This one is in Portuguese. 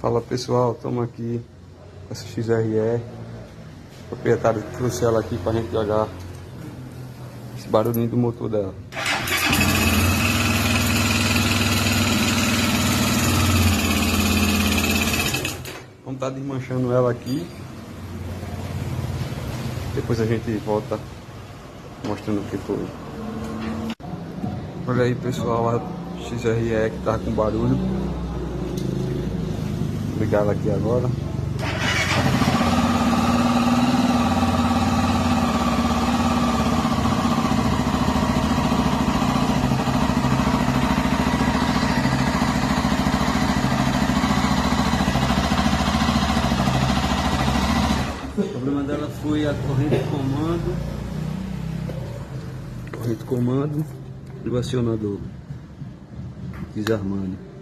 Fala pessoal, estamos aqui com essa XRE. O proprietário trouxe ela aqui para a gente olhar esse barulhinho do motor dela. Vamos estar desmanchando ela aqui. Depois a gente volta mostrando o que foi. Olha aí pessoal, a XRE que tá com barulho. Vou ligar ela aqui agora. O problema dela foi a corrente de comando. Corrente de comando e o acionador desarmando.